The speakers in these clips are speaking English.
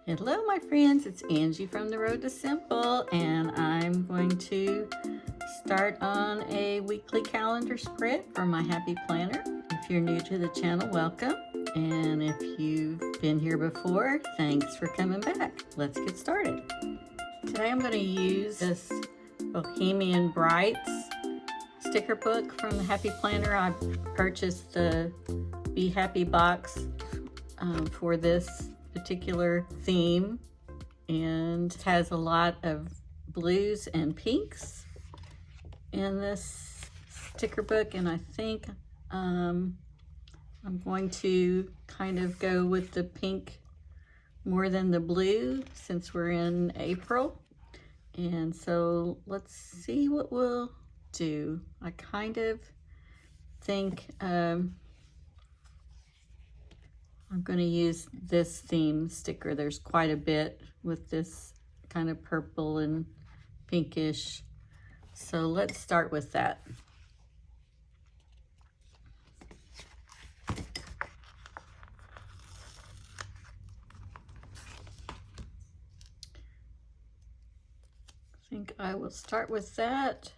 Hello my friends, it's Angie from The Road to Simple, and I'm going to start on a weekly calendar spread for my happy planner. If you're new to the channel, welcome, and if you've been here before, thanks for coming back. Let's get started. Today I'm going to use this Bohemian Brights sticker book from the Happy Planner. I purchased the Be Happy box for this particular theme, and has a lot of blues and pinks in this sticker book, and I think I'm going to kind of go with the pink more than the blue since we're in April. And so let's see what we'll do. I kind of think I'm going to use this theme sticker. There's quite a bit with this kind of purple and pinkish. So let's start with that. I think I will start with that.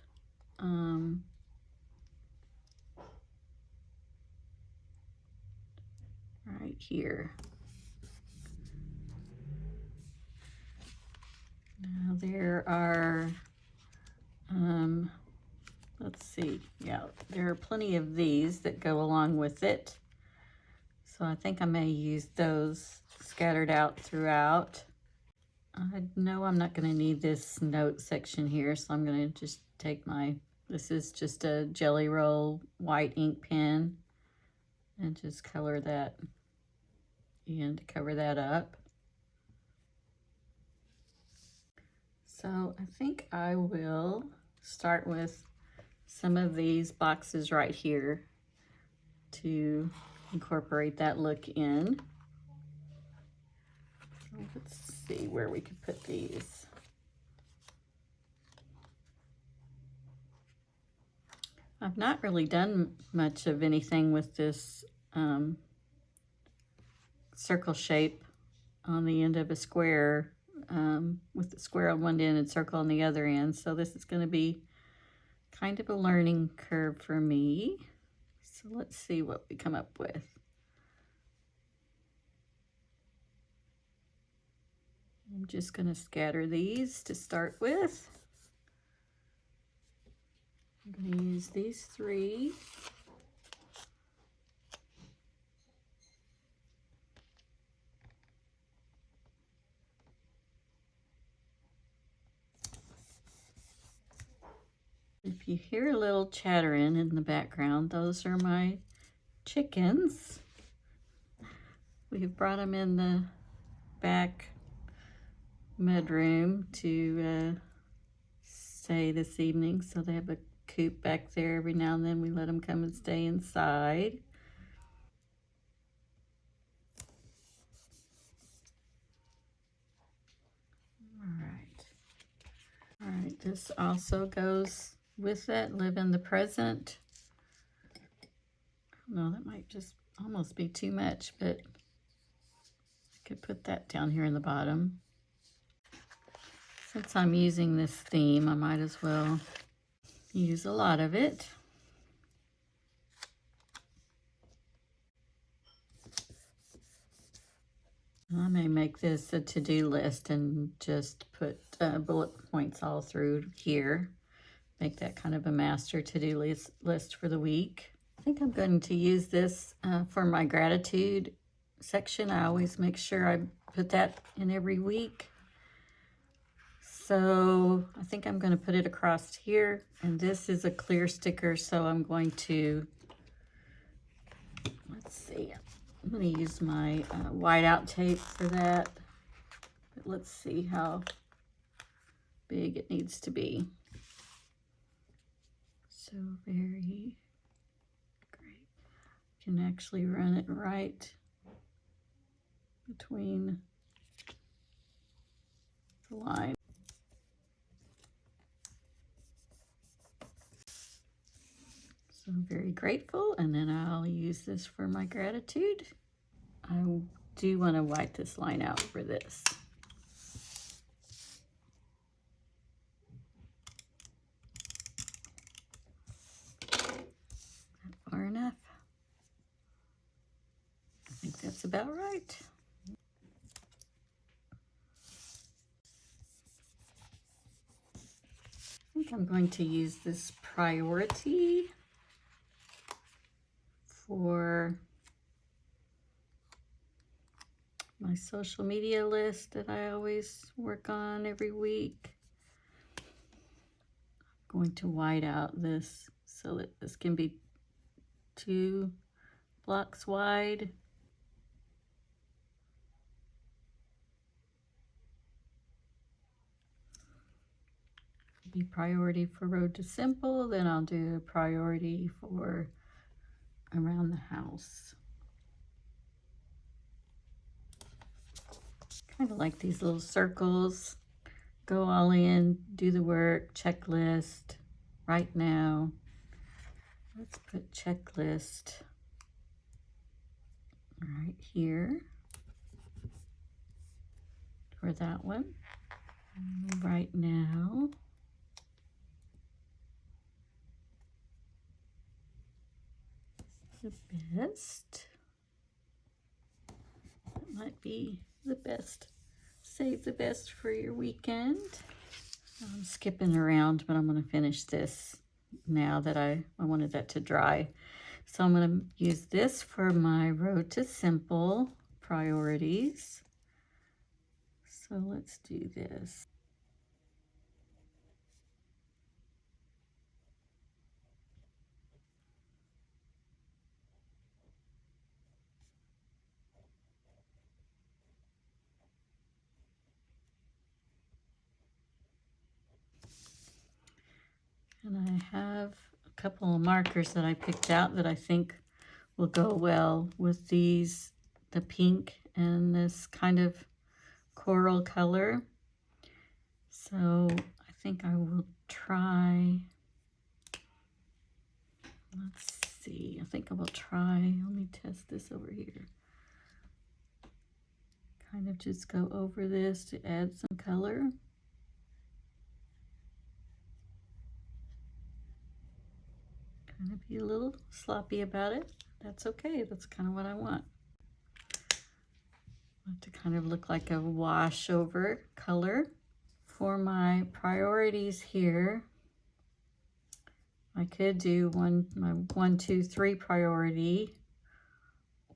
Right here. Now there are, let's see, yeah, there are plenty of these that go along with it. So I think I may use those scattered out throughout. I know I'm not going to need this note section here, so I'm going to just take this is just a Jelly Roll white ink pen, and just color that and cover that up. So I think I will start with some of these boxes right here to incorporate that look in. So let's see where we could put these. I've not really done much of anything with this circle shape on the end of a square, with the square on one end and circle on the other end. So this is going to be kind of a learning curve for me. So let's see what we come up with. I'm just going to scatter these to start with. I'm going to use these three. If you hear a little chattering in the background, those are my chickens. We've brought them in the back bedroom to stay this evening, so they have a coop back there. Every now and then we let them come and stay inside. All right, this also goes with it. Live in the present. No, that might just almost be too much, but I could put that down here in the bottom. Since I'm using this theme, I might as well use a lot of it. I may make this a to-do list and just put bullet points all through here. Make that kind of a master to-do list for the week. I think I'm going to use this for my gratitude section. I always make sure I put that in every week. So I think I'm going to put it across here, and this is a clear sticker, so I'm going to, let's see, I'm going to use my whiteout tape for that, but let's see how big it needs to be. So very great. You can actually run it right between the line. So I'm very grateful, and then I'll use this for my gratitude. I do want to white this line out for this. Far enough. I think that's about right. I think I'm going to use this priority for my social media list that I always work on every week. I'm going to white out this so that this can be 2 blocks wide. Be priority for Road to Simple, then I'll do a priority for around the house. Kind of like these little circles. Go all in, do the work, checklist, right now. Let's put checklist right here for that one. Right now. The best. That might be the best. Save the best for your weekend. I'm skipping around, but I'm going to finish this now that I wanted that to dry. So I'm going to use this for my Road to Simple priorities. So let's do this. And I have a couple of markers that I picked out that I think will go well with these, the pink and this kind of coral color. So I think I will try, let's see, I think I will try, let me test this over here. Kind of just go over this to add some color. Kind of be a little sloppy about it. That's okay, that's kind of what I want. I want it to kind of look like a wash over color. For my priorities here, I could do my 1, 2, 3 priority,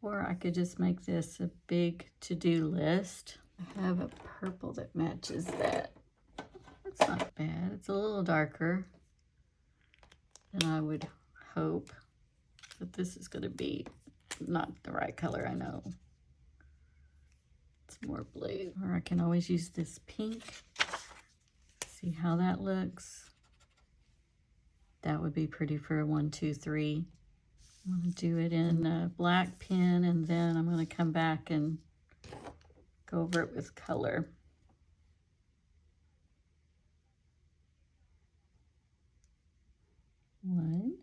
or I could just make this a big to-do list. I have a purple that matches that. That's not bad. It's a little darker than I would hope, but this is going to be not the right color, I know. It's more blue. Or I can always use this pink. See how that looks. That would be pretty for a 1, 2, 3. I'm going to do it in a black pen, and then I'm going to come back and go over it with color. One,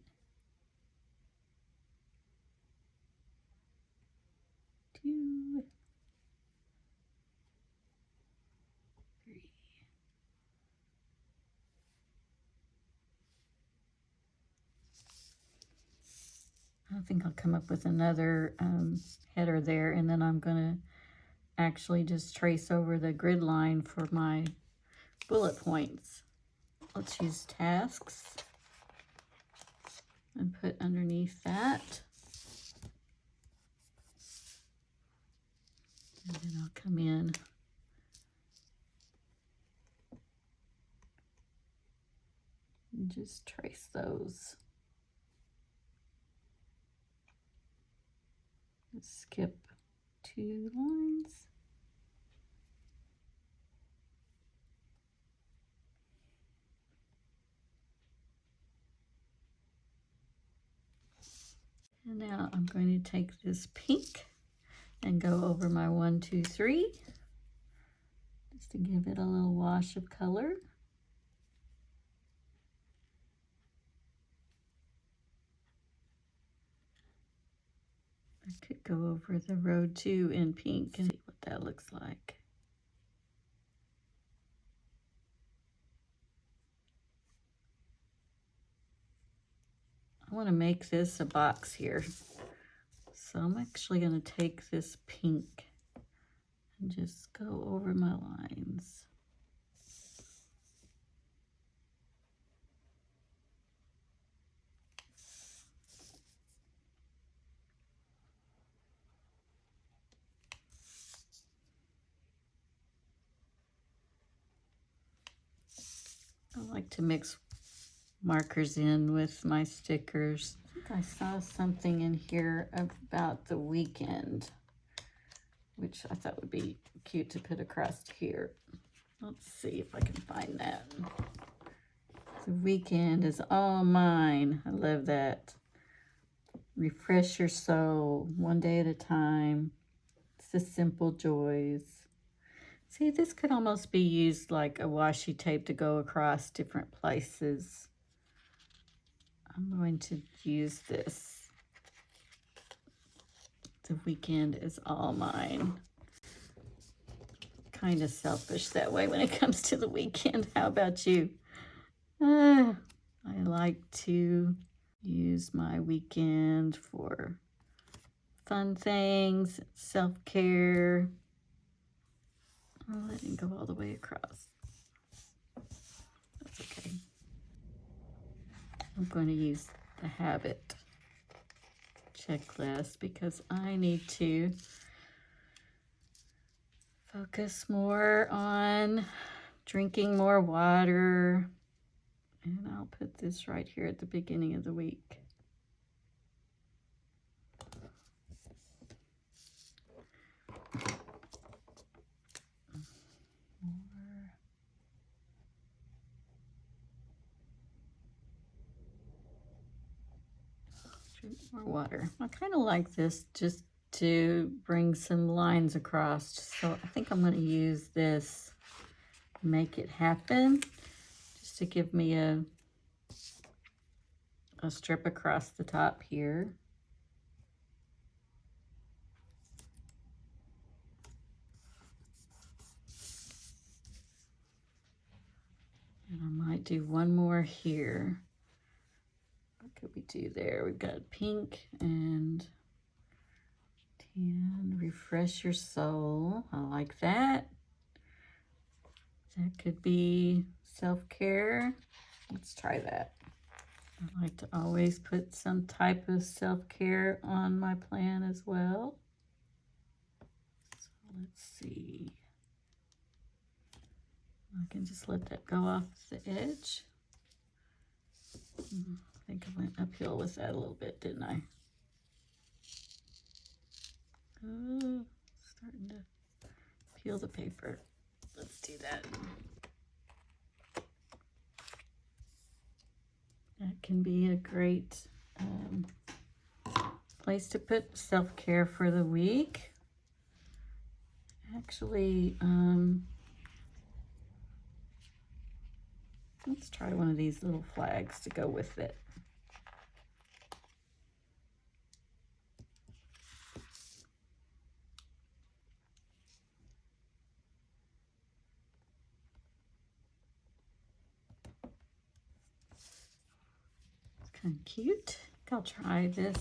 two, three. I think I'll come up with another header there, and then I'm going to actually just trace over the grid line for my bullet points. Let's use tasks and put underneath that. And then I'll come in and just trace those. Let's skip 2 lines. And now I'm going to take this pink and go over my 1, 2, 3, just to give it a little wash of color. I could go over the road too in pink and see what that looks like. I want to make this a box here. So I'm actually going to take this pink and just go over my lines. I like to mix markers in with my stickers. I think I saw something in here about the weekend, which I thought would be cute to put across here. Let's see if I can find that. The weekend is all mine. I love that. Refresh your soul, one day at a time. It's the simple joys. See, this could almost be used like a washi tape to go across different places. I'm going to use this. The weekend is all mine. Kind of selfish that way when it comes to the weekend. How about you? I like to use my weekend for fun things, self-care. I didn't go all the way across. That's okay. I'm going to use the habit checklist because I need to focus more on drinking more water. And I'll put this right here at the beginning of the week. Drink more water. I kind of like this just to bring some lines across. So I think I'm going to use this, make it happen, just to give me a strip across the top here. And I might do one more here. What could we do there? We've got pink and tan, refresh your soul. I like that. That could be self-care. Let's try that. I like to always put some type of self-care on my plan as well. So let's see. I can just let that go off the edge. I think I went uphill with that a little bit, didn't I? Oh, starting to peel the paper. Let's do that. That can be a great place to put self-care for the week. Actually, let's try one of these little flags to go with it. It's kind of cute. I think I'll try this.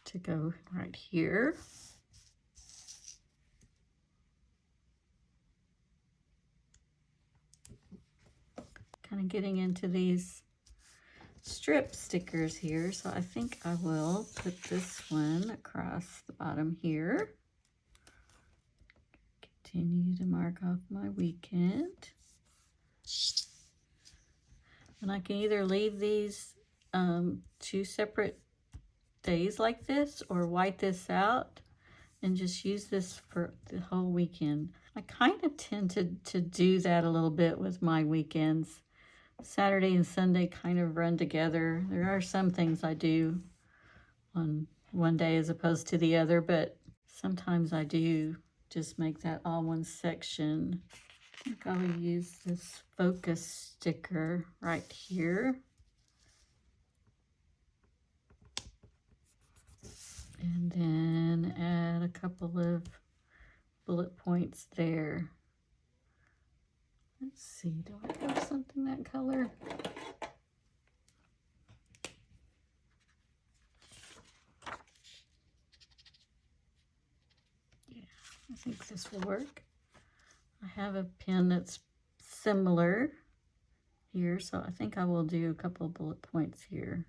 To go right here. Kind of getting into these strip stickers here, so I think I will put this one across the bottom here. Continue to mark off my weekend. And I can either leave these two separate days like this or white this out and just use this for the whole weekend. I kind of tend to do that a little bit with my weekends. Saturday and Sunday kind of run together. There are some things I do on one day as opposed to the other, but sometimes I do just make that all one section. I think I will use this focus sticker right here. And then add a couple of bullet points there. Let's see, do I have something that color? Yeah, I think this will work. I have a pen that's similar here, so I think I will do a couple of bullet points here.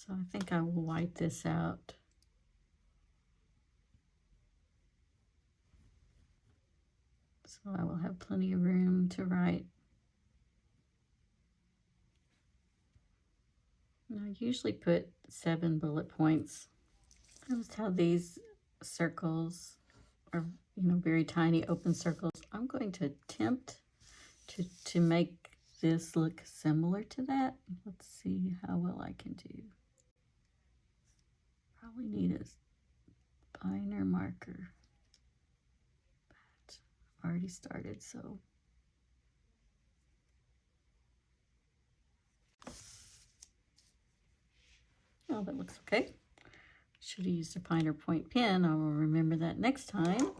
So I think I will white this out. So I will have plenty of room to write. And I usually put 7 bullet points. Notice how these circles are, very tiny open circles. I'm going to attempt to make this look similar to that. Let's see how well I can do. Probably need a finer marker. But I've already started, so. Oh, that looks okay. Should have used a finer point pen. I will remember that next time.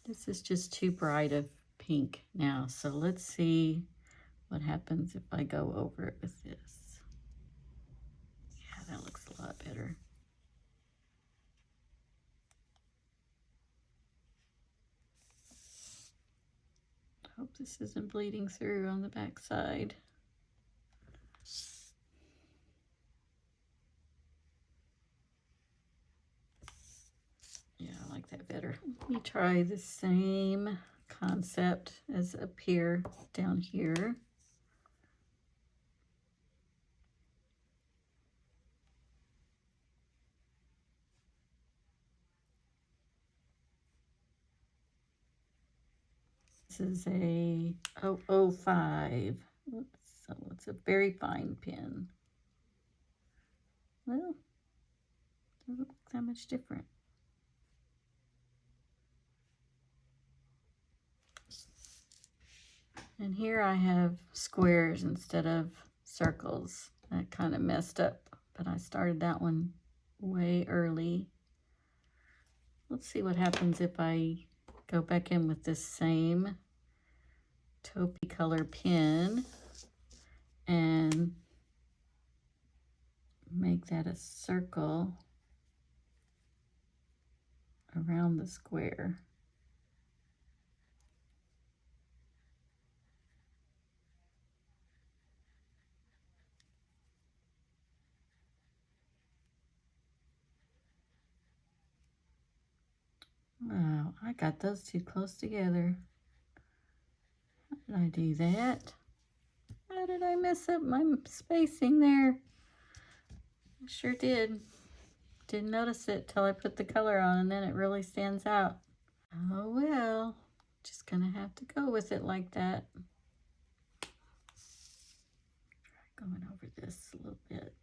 This is just too bright of pink now, so let's see what happens if I go over it with this. Yeah, that looks a lot better. Hope this isn't bleeding through on the back side. Yeah, I like that better. Let me try the same concept as up here, down here. This is a 005. Oops, so it's a very fine pen. Well, doesn't look that much different. And here I have squares instead of circles. That kind of messed up, but I started that one way early. Let's see what happens if I go back in with this same taupey color pen and make that a circle around the square. Wow, I got those too close together. How did I do that? How did I mess up my spacing there? I sure did. Didn't notice it till I put the color on, and then it really stands out. Oh well, just gonna have to go with it like that. Try going over this a little bit.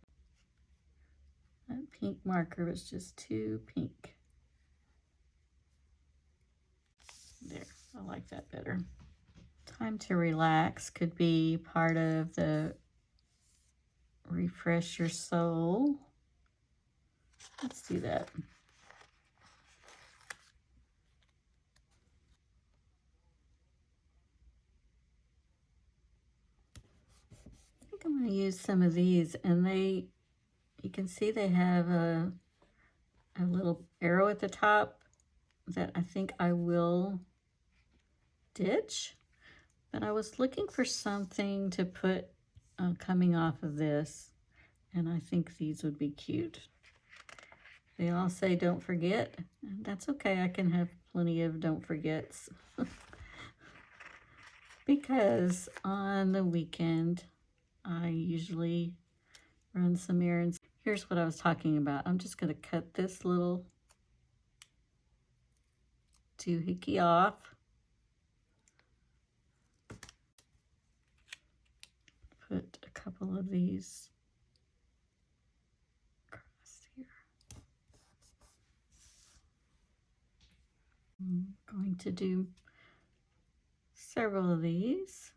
That pink marker was just too pink. There, I like that better. Time to relax could be part of the refresh your soul. Let's do that. I think I'm going to use some of these, and you can see they have a little arrow at the top that I think I will ditch, but I was looking for something to put coming off of this, and I think these would be cute. They all say don't forget, and that's okay. I can have plenty of don't forgets. Because on the weekend, I usually run some errands. Here's what I was talking about. I'm just going to cut this little doohickey off. Put a couple of these across here. I'm going to do several of these.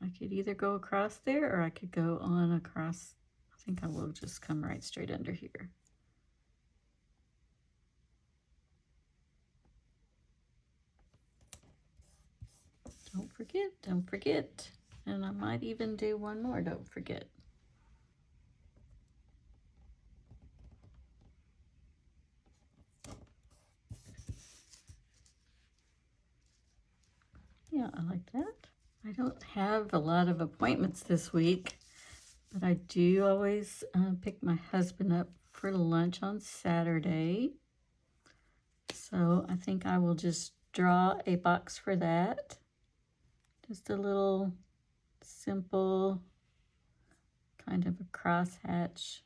I could either go across there or I could go on across. I think I will just come right straight under here. Don't forget, don't forget. And I might even do one more, don't forget. Yeah, I like that. I don't have a lot of appointments this week, but I do always pick my husband up for lunch on Saturday. So I think I will just draw a box for that. Just a little simple kind of a crosshatch.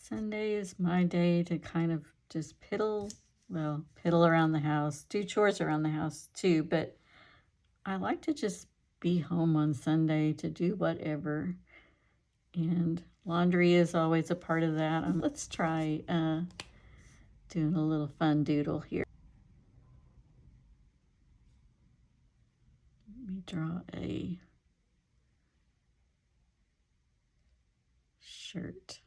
Sunday is my day to kind of just piddle around the house, do chores around the house too, but I like to just be home on Sunday to do whatever. And laundry is always a part of that. Let's try doing a little fun doodle here. Let me draw a shirt.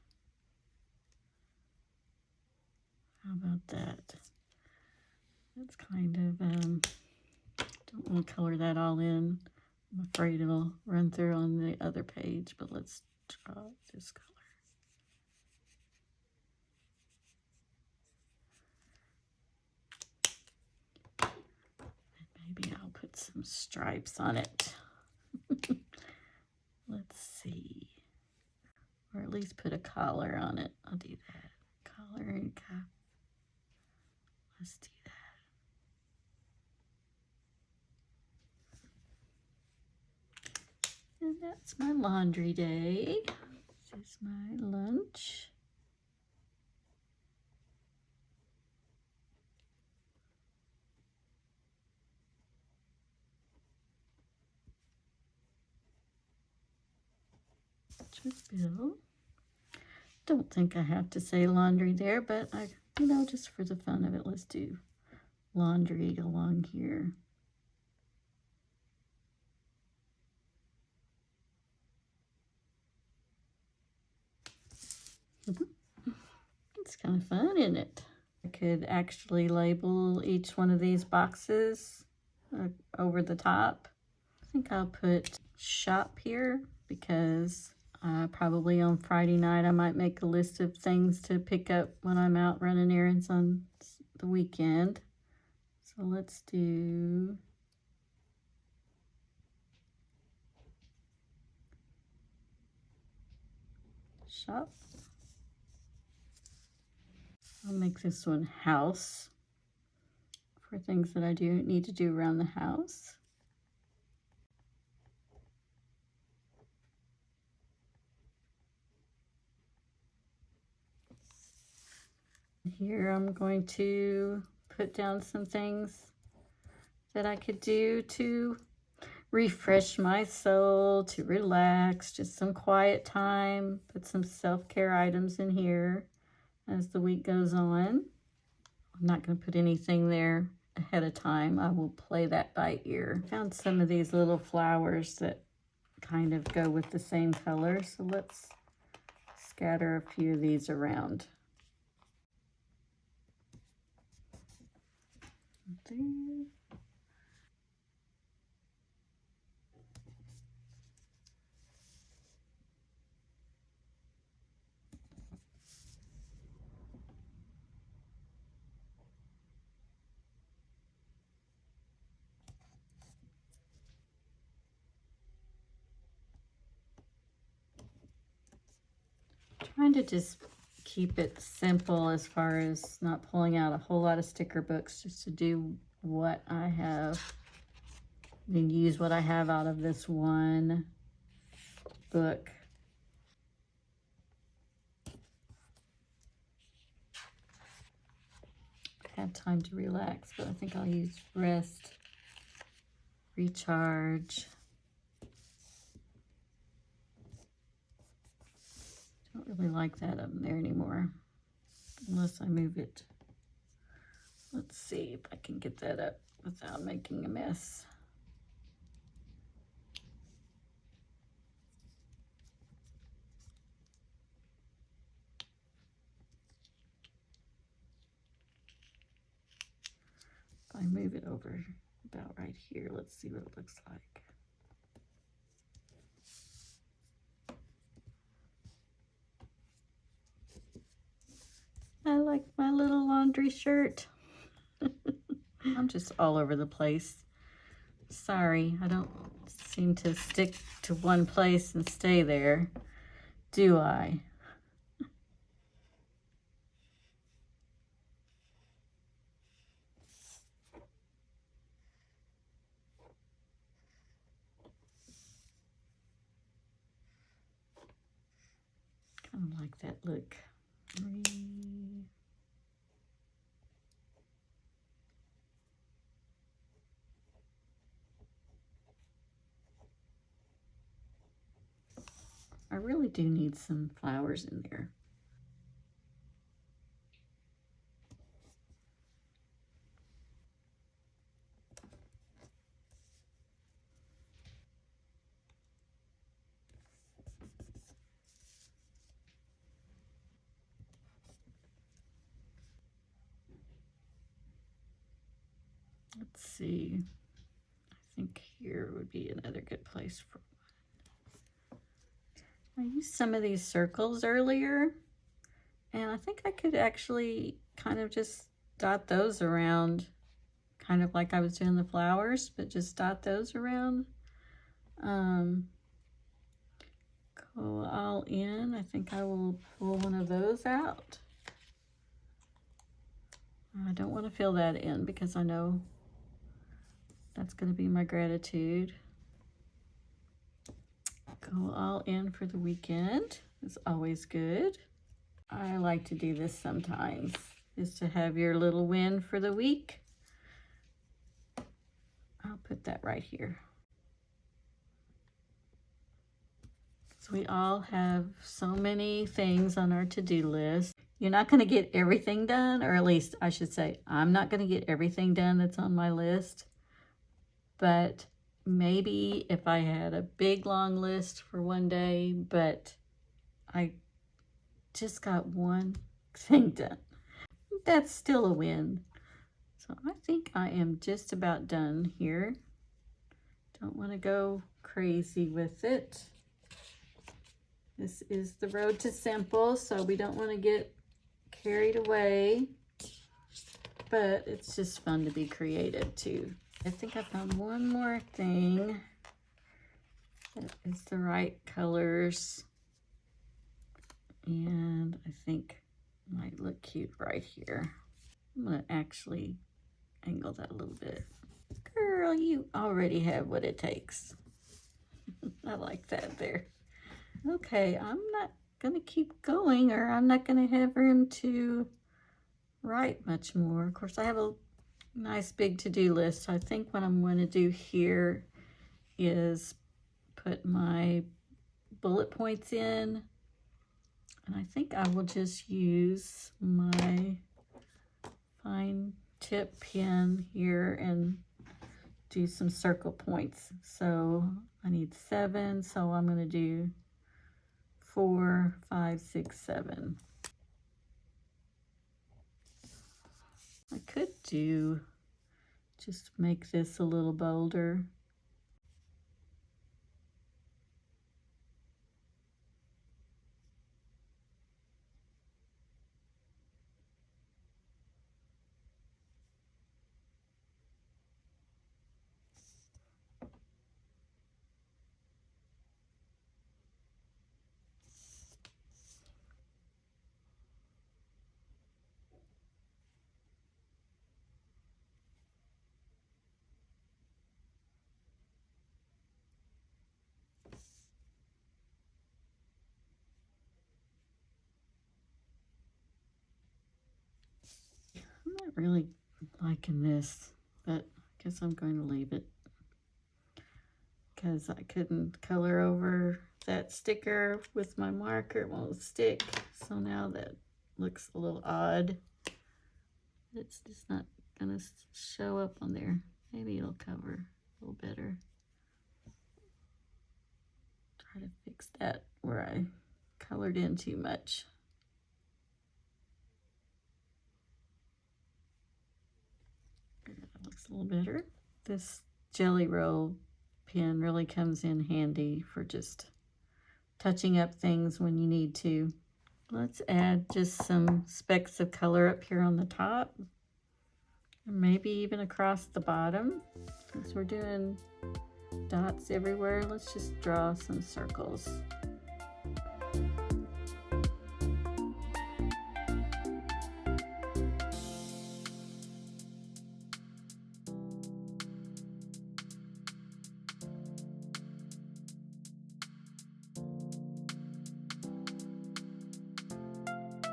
How about that? That's kind of, don't want to color that all in. I'm afraid it'll run through on the other page, but let's draw this color. And maybe I'll put some stripes on it. Let's see. Or at least put a collar on it. I'll do that. Collar and cap. Let's do that. And that's my laundry day. This is my lunch. Bill. Don't think I have to say laundry there, but just for the fun of it, let's do laundry along here. It's kind of fun, isn't it? I could actually label each one of these boxes over the top. I think I'll put shop here because probably on Friday night I might make a list of things to pick up when I'm out running errands on the weekend. So let's do shop. I'll make this one house for things that I do need to do around the house. Here I'm going to put down some things that I could do to refresh my soul, to relax, just some quiet time. Put some self-care items in here as the week goes on. I'm not going to put anything there ahead of time. I will play that by ear. Found some of these little flowers that kind of go with the same color, so let's scatter a few of these around. There. Trying to just keep it simple as far as not pulling out a whole lot of sticker books, just to do what I have and use what I have out of this one book. I have time to relax, but I think I'll use rest, recharge. really like that up there anymore, unless I move it. Let's see if I can get that up without making a mess. If I move it over about right here, let's see what it looks like. I like my little laundry shirt. I'm just all over the place. Sorry, I don't seem to stick to one place and stay there, do I? Kind of like that look. I really do need some flowers in there. Let's see. I think here would be another good place for one. I used some of these circles earlier, and I think I could actually kind of just dot those around, kind of like I was doing the flowers, but just dot those around. Go all in. I think I will pull one of those out. I don't want to fill that in because I know that's going to be my gratitude. Go all in for the weekend is always good. I like to do this sometimes, is to have your little win for the week. I'll put that right here. So we all have so many things on our to-do list. You're not going to get everything done, or at least I should say, I'm not going to get everything done that's on my list. But maybe if I had a big long list for one day, but I just got one thing done, that's still a win. So I think I am just about done here. Don't want to go crazy with it. This is the road to simple, so we don't want to get carried away, but it's just fun to be creative too. I think I found one more thing that is the right colors, and I think might look cute right here. I'm gonna actually angle that a little bit. Girl, you already have what it takes. I like that there. Okay, I'm not gonna keep going, or I'm not gonna have room to write much more. Of course, I have a nice big to-do list. So I think what I'm going to do here is put my bullet points in, and I think I will just use my fine tip pen here and do some circle points. So I need 7, so I'm going to do 4, 5, 6, 7. I could do, just make this a little bolder. I'm not really liking this, but I guess I'm going to leave it because I couldn't color over that sticker with my marker, it won't stick. So now that looks a little odd. It's just not gonna show up on there. Maybe it'll cover a little better. Try to fix that where I colored in too much. That looks a little better. This Jelly Roll pen really comes in handy for just touching up things when you need to. Let's add just some specks of color up here on the top, and maybe even across the bottom. Since we're doing dots everywhere, let's just draw some circles.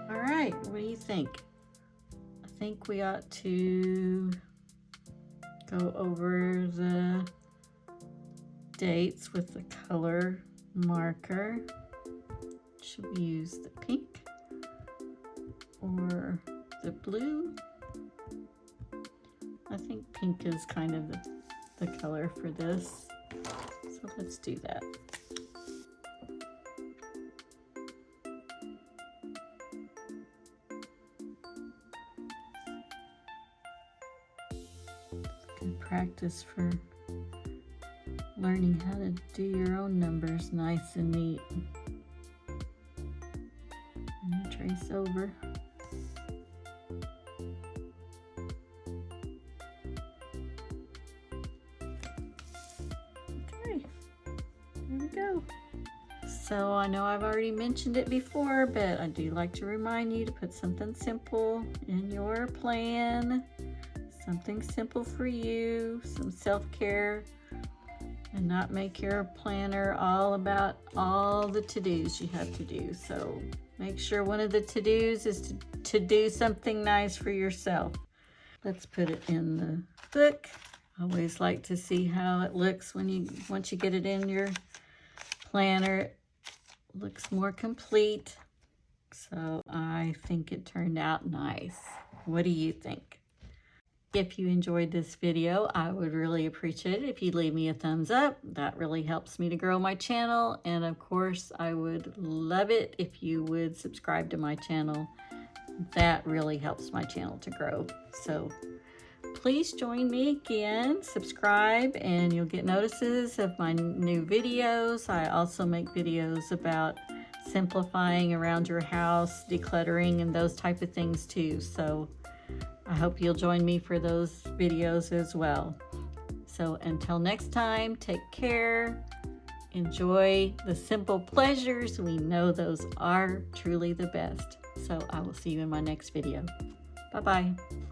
All right, what do you think? I think we ought to go over the dates with the color marker. Should we use the pink or the blue? I think pink is kind of the color for this, so let's do that. Good practice for learning how to do your own numbers nice and neat. And trace over. Okay, there we go. So I know I've already mentioned it before, but I do like to remind you to put something simple in your plan. Something simple for you, some self-care, and not make your planner all about all the to-dos you have to do. So make sure one of the to-dos is to do something nice for yourself. Let's put it in the book. I always like to see how it looks once you get it in your planner. It looks more complete. So I think it turned out nice. What do you think? If you enjoyed this video, I would really appreciate it if you'd leave me a thumbs up. That really helps me to grow my channel. And of course, I would love it if you would subscribe to my channel. That really helps my channel to grow. So please join me again, subscribe, and you'll get notices of my new videos. I also make videos about simplifying around your house, decluttering, and those type of things too. So I hope you'll join me for those videos as well. So until next time, take care, enjoy the simple pleasures. We know those are truly the best. So I will see you in my next video. Bye-bye.